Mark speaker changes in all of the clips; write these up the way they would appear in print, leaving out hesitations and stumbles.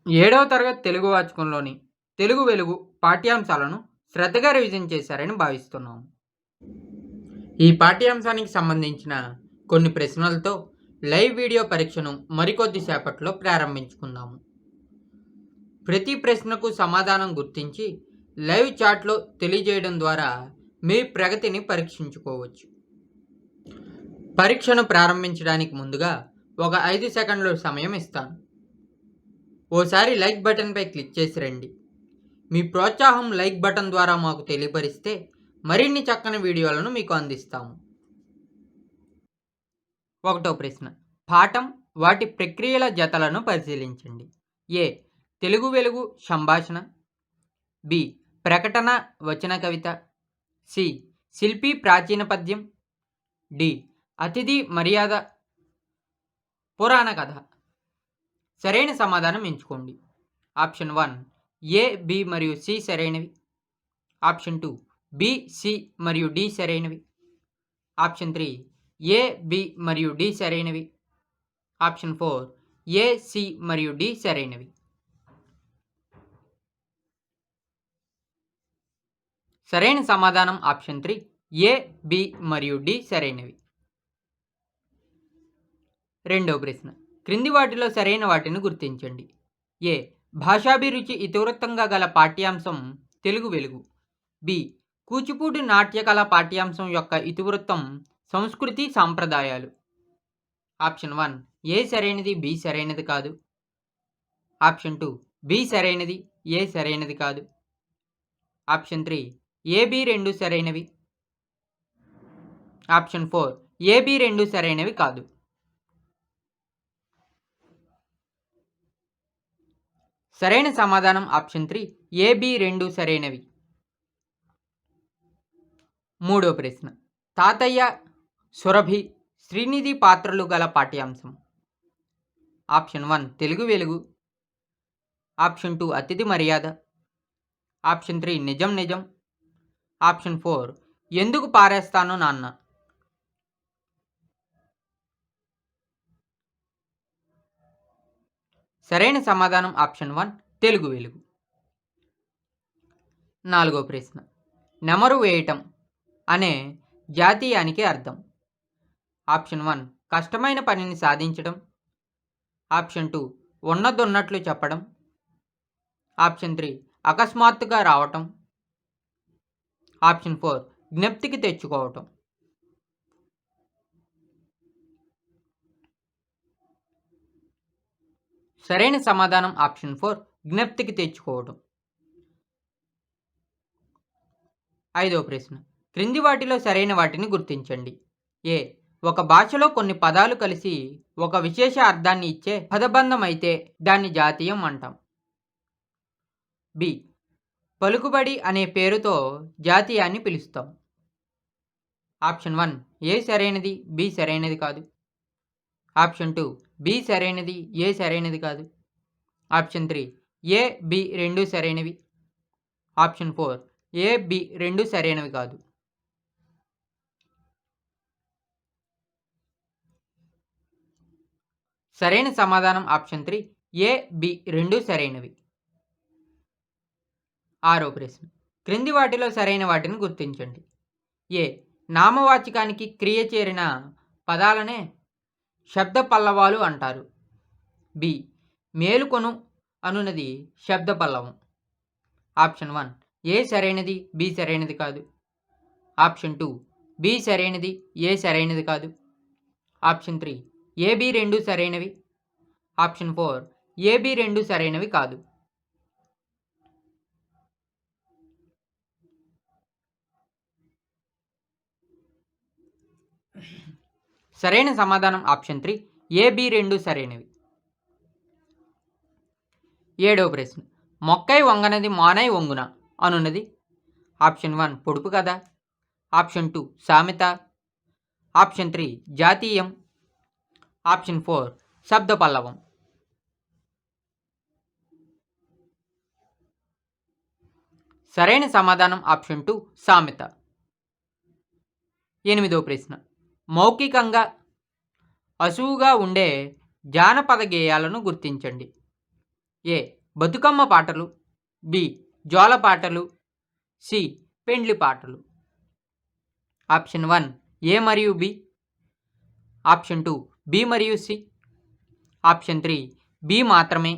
Speaker 1: ఏడవ తరగతి తెలుగు వాచకంలోని తెలుగు వెలుగు పాఠ్యాంశాలను శ్రద్ధగా రివిజన్ చేశారని భావిస్తున్నాము. ఈ పాఠ్యాంశానికి సంబంధించిన కొన్ని ప్రశ్నలతో లైవ్ వీడియో పరీక్షను మరికొద్ది సేపట్లో ప్రారంభించుకుందాము. ప్రతి ప్రశ్నకు సమాధానం గుర్తించి లైవ్ చాట్లో తెలియజేయడం ద్వారా మీ ప్రగతిని పరీక్షించుకోవచ్చు. పరీక్షను ప్రారంభించడానికి ముందుగా ఒక 5 సెకండ్ల సమయం ఇస్తాను. ఓసారి లైక్ బటన్పై క్లిక్ చేసి రండి. మీ ప్రోత్సాహం లైక్ బటన్ ద్వారా మాకు తెలియపరిస్తే మరిన్ని చక్కని వీడియోలను మీకు అందిస్తాము. ఒకటో ప్రశ్న, పాఠం వాటి ప్రక్రియల జతలను పరిశీలించండి. ఏ. తెలుగు వెలుగు సంభాషణ. బి. ప్రకటన వచన కవిత. సి. శిల్పి ప్రాచీన పద్యం. డి. అతిథి మర్యాద పురాణ కథ. సరైన సమాధానం ఎంచుకోండి. ఆప్షన్ 1 ఏ, బి మరియు సి సరైనవి. ఆప్షన్ 2 బి, సి మరియు డి సరైనవి. ఆప్షన్ 3 ఏ, బి మరియు డి సరైనవి. ఆప్షన్ 4 ఏ, సి మరియు డి సరైనవి. సరైన సమాధానం ఆప్షన్ 3 ఏ, బి మరియు డి సరైనవి. రెండవ ప్రశ్న, క్రింది వాటిలో సరైన వాటిని గుర్తించండి. ఏ. భాషాభిరుచి ఇతివృత్తంగా గల పాఠ్యాంశం తెలుగు వెలుగు. బి. కూచిపూడి నాట్యకళ పాఠ్యాంశం యొక్క ఇతివృత్తం సంస్కృతి సాంప్రదాయాలు. ఆప్షన్ 1 ఏ సరైనది, బి సరైనది కాదు. ఆప్షన్ 2 బి సరైనది, ఏ సరైనది కాదు. ఆప్షన్ 3 ఏ, బి రెండు సరైనవి. ఆప్షన్ 4 ఏ, బి రెండు సరైనవి కాదు. సరైన సమాధానం ఆప్షన్ 3 ఏ, బి రెండు సరైనవి. మూడో ప్రశ్న, తాతయ్య, సురభి, శ్రీనిధి పాత్రలు గల పాఠ్యాంశం. ఆప్షన్ 1 తెలుగు వెలుగు. ఆప్షన్ 2 అతిథి మర్యాద. ఆప్షన్ 3 నిజం నిజం. ఆప్షన్ 4 ఎందుకు పారేస్తాను నాన్న. సరైన సమాధానం ఆప్షన్ 1 తెలుగు వెలుగు. నాలుగో ప్రశ్న, నెమరు వేయటం అనే జాతీయానికి అర్థం. ఆప్షన్ 1 కష్టమైన పనిని సాధించడం. ఆప్షన్ 2 ఉన్నదొన్నట్లు చెప్పడం. ఆప్షన్ 3 అకస్మాత్తుగా రావటం. ఆప్షన్ 4 జ్ఞప్తికి తెచ్చుకోవటం. సరైన సమాధానం ఆప్షన్ 4 జ్ఞప్తికి తెచ్చుకోవటం. ఐదవ ప్రశ్న, క్రింది వాటిలో సరైన వాటిని గుర్తించండి. ఏ. ఒక భాషలో కొన్ని పదాలు కలిసి ఒక విశేష అర్థాన్ని ఇచ్చే పదబంధం అయితే దాన్ని జాతీయం అంటాం. బి. పలుకుబడి అనే పేరుతో జాతీయాన్ని పిలుస్తాం. ఆప్షన్ 1 ఏ సరైనది, బి సరైనది కాదు. ఆప్షన్ 2 బి సరైనది, ఏ సరైనది కాదు. ఆప్షన్ 3 ఏ, బి రెండు సరైనవి. ఆప్షన్ 4 ఏ, బి రెండు సరైనవి కాదు. సరైన సమాధానం ఆప్షన్ 3 ఏ, బి రెండు సరైనవి. ఆరో ప్రశ్న, క్రింది వాటిలో సరైన వాటిని గుర్తించండి. ఏ. నామవాచకానికి క్రియ చేరిన పదాలనే శబ్ద పల్లవాలు అంటారు. బి. మేలుకొను అనున్నది శబ్ద పల్లవం. ఆప్షన్ 1 ఏ సరైనది, బి సరైనది కాదు. ఆప్షన్ 2 బి సరైనది, ఏ సరైనది కాదు. ఆప్షన్ 3 ఏ, బి రెండు సరైనవి. ఆప్షన్ 4 ఏ, బి రెండు సరైనవి కాదు. సరైన సమాధానం ఆప్షన్ 3 ఏ, బి రెండు సరైనవి. ఏడవ ప్రశ్న, మొక్కై వంగనది మానై వంగున అనున్నది. ఆప్షన్ 1 పొడుపు కథ. ఆప్షన్ 2 సామెత. ఆప్షన్ 3 జాతీయం. ఆప్షన్ 4 శబ్ద పల్లవం. సరైన సమాధానం ఆప్షన్ 2 సామెత. ఎనిమిదవ ప్రశ్న, మౌఖికంగా అసువుగా ఉండే జానపద గేయాలను గుర్తించండి. ఏ. బతుకమ్మ పాటలు, బి జోల పాటలు, సి పెండ్లి పాటలు. ఆప్షన్ 1 ఏ మరియు బి, ఆప్షన్ 2 బి మరియు సి, ఆప్షన్ 3 బి మాత్రమే,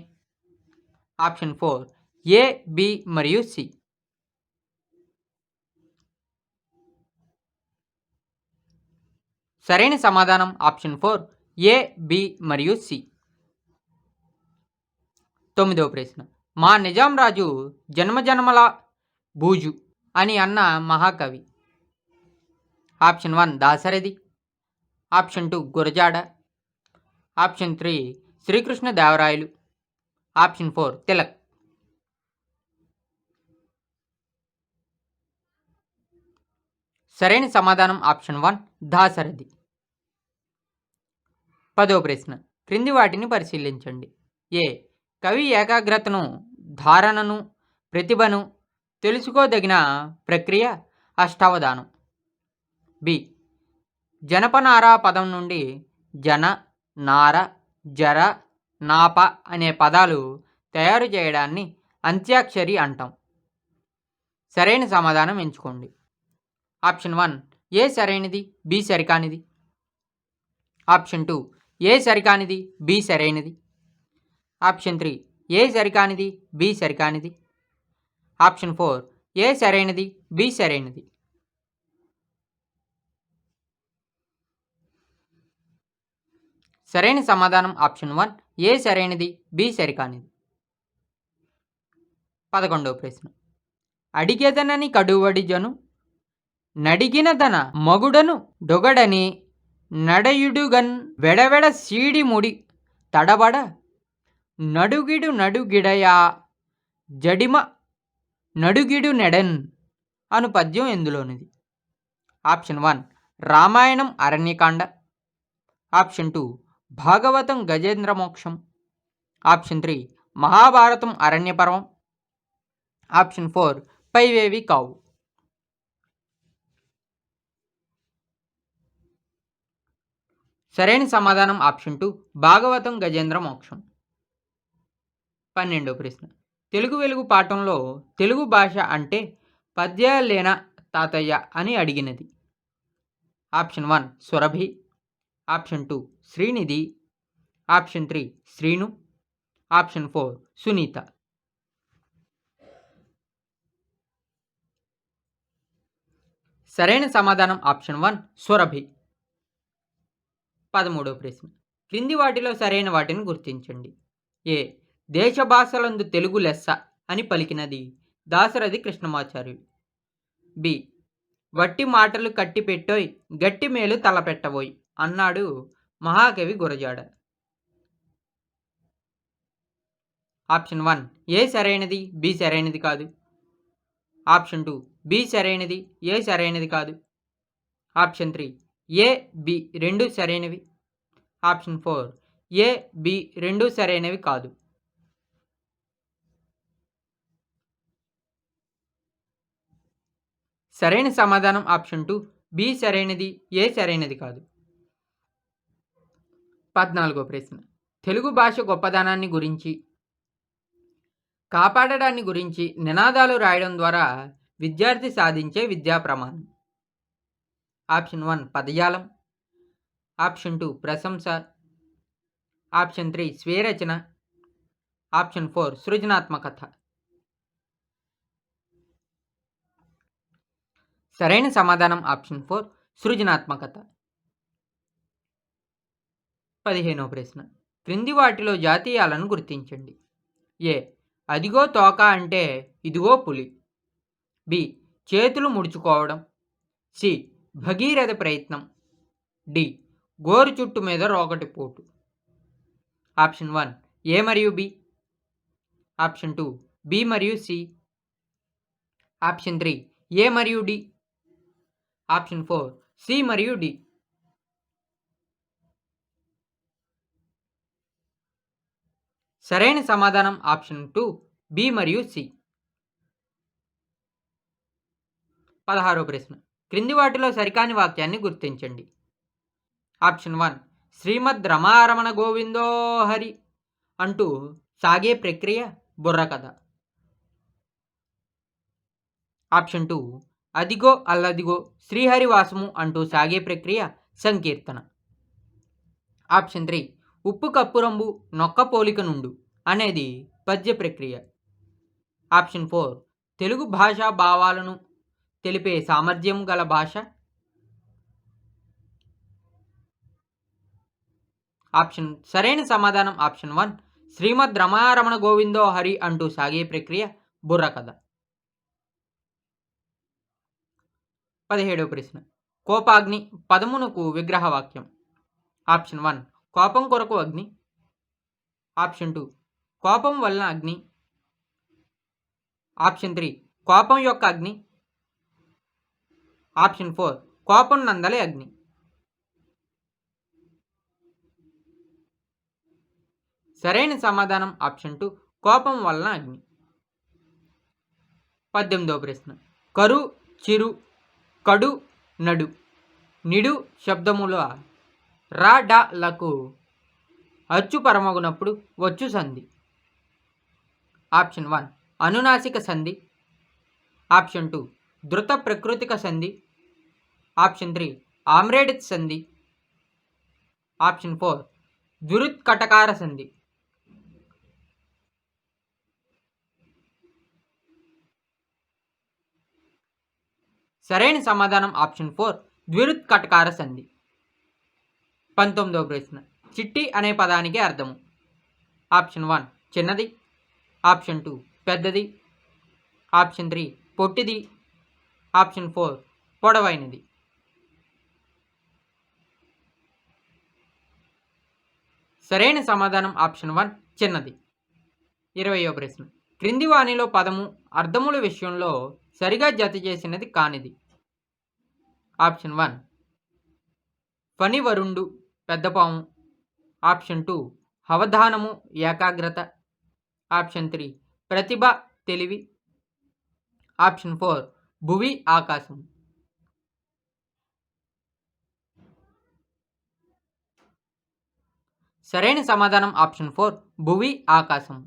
Speaker 1: ఆప్షన్ 4 ఏ, బి మరియు సి. సరైన సమాధానం ఆప్షన్ 4 ఏ, బి మరియు సి. 9వ ప్రశ్న. మా నిజాం రాజు జన్మజన్మల బూజు అని అన్న మహాకవి. Option 1 Dasarathi, option 2 Gurajada, option 3 Srikrishnadevarayalu, option 4 Tilak. సరైన సమాధానం ఆప్షన్ 1 దాశరథి. 10వ ప్రశ్న. క్రింది వాటిని పరిశీలించండి. ఏ కవి ఏకాగ్రతను, ధారణను, ప్రతిభను తెలుసుకోదగిన ప్రక్రియ అష్టావధానం. బి జనపనార పదం నుండి జన, నార, జర, నాప అనే పదాలు తయారు చేయడాన్ని అంత్యాక్షరి అంటాం. సరైన సమాధానం ఎంచుకోండి. ఆప్షన్ 1 ఏ సరైనది, బి సరికానిది. ఆప్షన్ 2 ఏ సరికానిది, బి సరైనది. ఆప్షన్ 3 ఏ సరికానిది, బి సరికానిది. ఆప్షన్ 4 ఏ సరైనది, బి సరైనది. సరైన సమాధానం ఆప్షన్ 1 ఏ సరైనది, బి సరికానిది. 11వ ప్రశ్న. అడిగెదనని కడువడిజను నడిగినదన మగుడను డొగడని నడయుడుగన్ వెడవెడ సీడి ముడి తడబడ నడుగిడు నడుగిడయా జడిమ నడుగిడు నెడన్ అను పద్యం ఎందులోనిది. ఆప్షన్ 1 రామాయణం అరణ్యకాండ, ఆప్షన్ 2 భాగవతం గజేంద్ర మోక్షం, ఆప్షన్ 3 మహాభారతం అరణ్యపర్వం, ఆప్షన్ 4 పైవేవి కావు. సరైన సమాధానం ఆప్షన్ 2 భాగవతం గజేంద్ర మోక్షం. 12వ ప్రశ్న. తెలుగు వెలుగు పాఠంలో తెలుగు భాష అంటే పద్యాలేనా తాతయ్య అని అడిగినది. Option 1 Surabhi, option 2 Srinidhi, option 3 Srinu, option 4 Sunitha. సరైన సమాధానం ఆప్షన్ 1 సురభి. 13వ ప్రశ్న. క్రింది వాటిలో సరైన వాటిని గుర్తించండి. ఏ దేశ భాషలందు తెలుగు లెస్స అని పలికినది దాశరథి కృష్ణమాచార్యులు. బి వట్టి మాటలు కట్టి పెట్టోయ్ గట్టి మేలు తలపెట్టబోయ్ అన్నాడు మహాకవి గురజాడ. ఆప్షన్ 1 ఏ సరైనది, బి సరైనది కాదు. ఆప్షన్ 2 బి సరైనది, ఏ సరైనది కాదు. ఆప్షన్ 3 ఏ, బి రెండు సరైనవి. ఆప్షన్ 4 ఏ, బి రెండు సరైనవి కాదు. సరైన సమాధానం ఆప్షన్ 2 బి సరైనది, ఏ సరైనది కాదు. 14వ ప్రశ్న. తెలుగు భాష గొప్పదనాన్ని గురించి, కాపాడడాన్ని గురించి నినాదాలు రాయడం ద్వారా విద్యార్థి సాధించే విద్యా ప్రమాణం. ఆప్షన్ 1 పదజాలం, ఆప్షన్ 2 ప్రశంస, ఆప్షన్ 3 స్వీయ రచన, ఆప్షన్ 4 సృజనాత్మకత. సరైన సమాధానం ఆప్షన్ 4 సృజనాత్మకత. 15వ ప్రశ్న. క్రింది వాటిలో జాతీయాలను గుర్తించండి. ఏ అదిగో తోక అంటే ఇదిగో పులి, బి చేతులు ముడుచుకోవడం, సి భగీరథ ప్రయత్నం, డి గోరు చుట్టు మీద రోకటి పోటు. ఆప్షన్ 1 ఏ మరియు బి, ఆప్షన్ 2 బి మరియు సి, ఆప్షన్ 3 ఏ మరియు డి, ఆప్షన్ 4 సి మరియు డి. సరైన సమాధానం ఆప్షన్ 2 బి మరియు సి. 16వ ప్రశ్న. క్రింది వాటిలో సరికాని వాక్యాన్ని గుర్తించండి. ఆప్షన్ 1 శ్రీమద్ రమారమణ గోవిందో హరి అంటూ సాగే ప్రక్రియ బుర్రకథ. ఆప్షన్ 2 అదిగో అల్లదిగో శ్రీహరివాసము అంటూ సాగే ప్రక్రియ సంకీర్తన. ఆప్షన్ 3 ఉప్పు కప్పురంబు నొక్క పోలిక నుండు అనేది పద్య ప్రక్రియ. ఆప్షన్ 4 తెలుగు భాషా భావాలను తెలిపే సామర్థ్యం గల భాష. సరైన సమాధానం ఆప్షన్ 1 శ్రీమద్ రమారమణ గోవిందో హరి అంటూ సాగే ప్రక్రియ బుర్రకథ. 17వ ప్రశ్న కోపాగ్ని పదమునకు విగ్రహవాక్యం. ఆప్షన్ 1 కోపం కొరకు అగ్ని. ఆప్షన్ 2 కోపం వలన అగ్ని. ఆప్షన్ 3 కోపం యొక్క అగ్ని. ఆప్షన్ 4 కోపం నందలి అగ్ని. సరైన సమాధానం ఆప్షన్ 2 కోపం వలన అగ్ని. 18వ ప్రశ్న కరు చిరు కడు నడు నిడు శబ్దముల రా డ లకు అచ్చు పరమగునప్పుడు వచ్చు సంధి. ఆప్షన్ 1 అనునాసిక సంధి. ఆప్షన్ 2 ధృత ప్రకృతిక సంధి. ఆప్షన్ 3 ఆమ్రేడిత్ సంధి. ఆప్షన్ 4 ద్విరుత్కటకార సంధి. సరైన సమాధానం ఆప్షన్ 4 ద్విరుత్కటకార సంధి. 19వ ప్రశ్న చిట్టి అనే పదానికి అర్థము. ఆప్షన్ 1 చిన్నది. ఆప్షన్ 2 పెద్దది. ఆప్షన్ 3 పొట్టిది. ఆప్షన్ 4 పొడవైనది. సరైన సమాధానం ఆప్షన్ 1 చిన్నది. 20వ ప్రశ్న క్రింది వాణిలో పదము అర్థముల విషయంలో సరిగా జత చేసినది కానిది. ఆప్షన్ 1 ఫణివరుండు పెద్దపాము. ఆప్షన్ 2 అవధానము ఏకాగ్రత. ఆప్షన్ 3 ప్రతిభ తెలివి. ఆప్షన్ 4 భువి ఆకాశం. సరైన సమాధానం ఆప్షన్ 4 భువి ఆకాశం.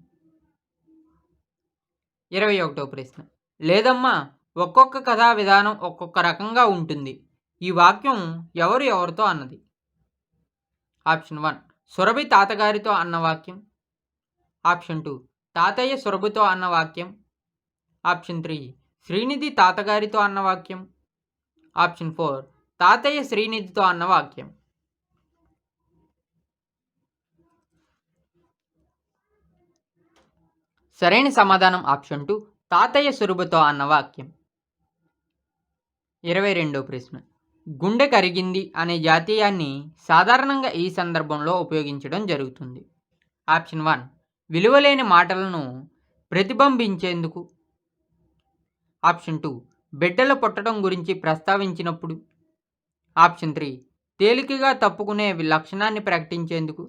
Speaker 1: 21వ ప్రశ్న లేదమ్మా ఒక్కొక్క కథా విధానం ఒక్కొక్క రకంగా ఉంటుంది. ఈ వాక్యం ఎవరితో అన్నది. ఆప్షన్ 1 సురభి తాతగారితో అన్న వాక్యం. ఆప్షన్ 2 తాతయ్య సురభితో అన్న వాక్యం. ఆప్షన్ 3 శ్రీనిధి తాతగారితో అన్న వాక్యం. ఆప్షన్ 4 తాతయ్య శ్రీనిధితో అన్న వాక్యం. సరైన సమాధానం ఆప్షన్ 2 తాతయ్య సురభితో అన్న వాక్యం. 22వ ప్రశ్న గుండె కరిగింది అనే జాతీయాన్ని సాధారణంగా ఈ సందర్భంలో ఉపయోగించడం జరుగుతుంది. ఆప్షన్ 1 విలువలేని మాటలను ప్రతిబింబించేందుకు. ఆప్షన్ 2 బిడ్డలు పుట్టడం గురించి ప్రస్తావించినప్పుడు. ఆప్షన్ 3 తేలికగా తప్పుకునే లక్షణాన్ని ప్రకటించేందుకు.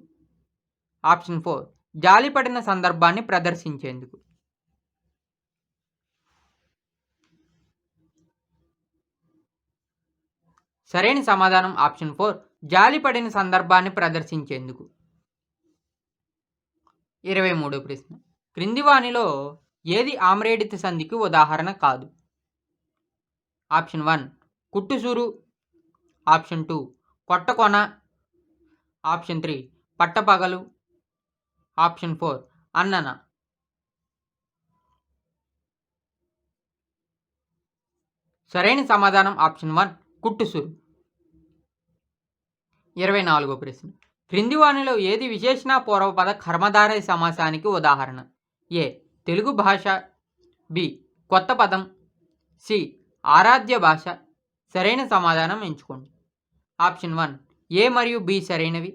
Speaker 1: ఆప్షన్ 4 జాలిపడిన సందర్భాన్ని ప్రదర్శించేందుకు. సరైన సమాధానం ఆప్షన్ 4 జాలిపడిన సందర్భాన్ని ప్రదర్శించేందుకు. 23వ ప్రశ్న క్రింది వానిలో ఏది ఆమ్రేడిత సంధికి ఉదాహరణ కాదు. ఆప్షన్ 1 కుట్టుసూరు. ఆప్షన్ 2 కొట్టకొన. ఆప్షన్ 3 పట్టపగలు. ఆప్షన్ 4 అన్నన. సరైన సమాధానం ఆప్షన్ 1 కుట్టుసూరు. 24వ ప్రశ్న క్రింది వానిలో ఏది విశేషణ పూర్వపద కర్మధారయ సమాసానికి ఉదాహరణ. ఏ తెలుగు భాష. బి కొత్త పదం. సి ఆరాధ్య భాష. సరైన సమాధానం ఎంచుకోండి. ఆప్షన్ 1 ఏ మరియు బి సరైనవి.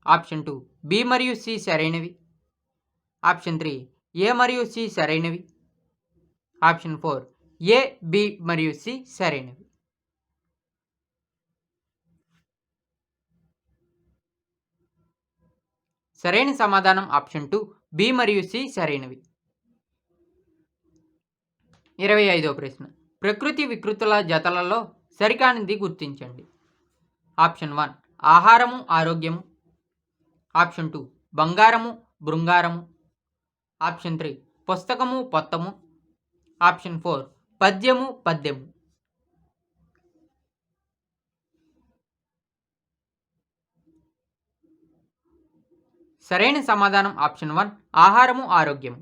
Speaker 1: ఆప్షన్ 2 బి మరియు సి సరైనవి. ఆప్షన్ 3 ఏ మరియు సి సరైనవి. ఆప్షన్ 4 ఏ బి మరియు సి సరైనవి. సరైన సమాధానం ఆప్షన్ 2 బి మరియు సి సరైనవి. 25వ ప్రశ్న ప్రకృతి వికృతుల జతలలో సరికానిది గుర్తించండి. ఆప్షన్ 1 ఆహారము ఆరోగ్యము. ఆప్షన్ 2 బంగారము బృంగారము. ఆప్షన్ 3 పుస్తకము పొత్తము. ఆప్షన్ 4 పద్యము పద్యము. సరైన సమాధానం ఆప్షన్ 1 ఆహారము ఆరోగ్యము.